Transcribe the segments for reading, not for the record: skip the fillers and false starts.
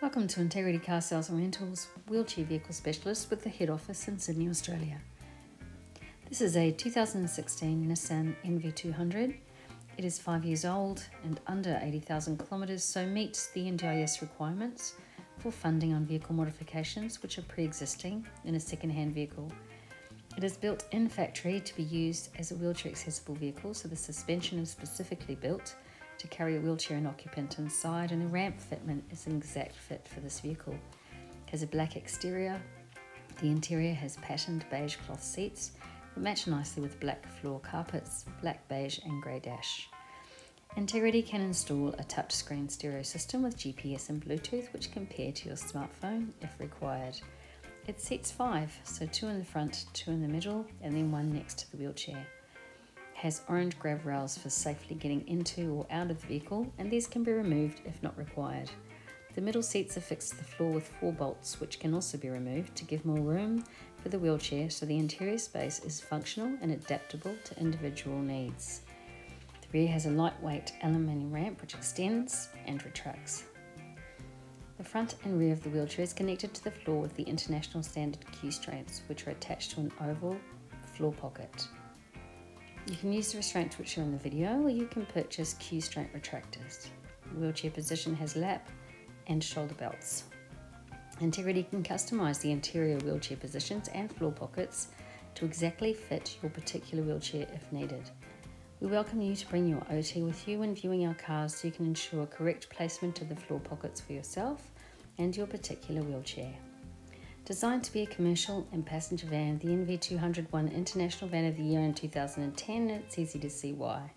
Welcome to Integrity Car Sales and Rentals, wheelchair vehicle specialist with the head office in Sydney, Australia. This is a 2016 Nissan NV200. It is 5 years old and under 80,000 kilometres, so meets the NDIS requirements for funding on vehicle modifications which are pre-existing in a second-hand vehicle. It is built in factory to be used as a wheelchair accessible vehicle, so the suspension is specifically built to carry a wheelchair and occupant inside, and the ramp fitment is an exact fit for this vehicle. It has a black exterior. The interior has patterned beige cloth seats that match nicely with black floor carpets, black beige and grey dash. Integrity can install a touchscreen stereo system with GPS and Bluetooth which can pair to your smartphone if required. It seats 5, so 2 in the front, 2 in the middle and then 1 next to the wheelchair. Has orange grab rails for safely getting into or out of the vehicle, and these can be removed if not required. The middle seats are fixed to the floor with 4 bolts which can also be removed to give more room for the wheelchair, so the interior space is functional and adaptable to individual needs. The rear has a lightweight aluminium ramp which extends and retracts. The front and rear of the wheelchair is connected to the floor with the international standard Q straps which are attached to an oval floor pocket. You can use the restraints which are in the video, or you can purchase Q-strap retractors. The wheelchair position has lap and shoulder belts. Integrity can customise the interior wheelchair positions and floor pockets to exactly fit your particular wheelchair if needed. We welcome you to bring your OT with you when viewing our cars so you can ensure correct placement of the floor pockets for yourself and your particular wheelchair. Designed to be a commercial and passenger van, the NV200 won International Van of the Year in 2010, and it's easy to see why.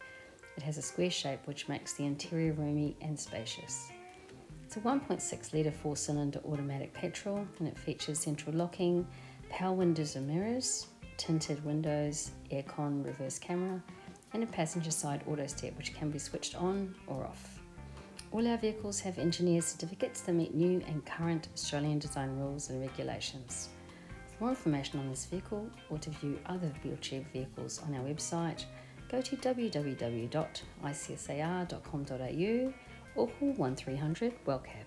It has a square shape which makes the interior roomy and spacious. It's a 1.6 litre 4-cylinder automatic petrol, and it features central locking, power windows and mirrors, tinted windows, aircon, reverse camera, and a passenger side auto step which can be switched on or off. All our vehicles have engineer certificates that meet new and current Australian design rules and regulations. For more information on this vehicle or to view other wheelchair vehicles on our website, go to www.icsar.com.au or call 1300 WellCab.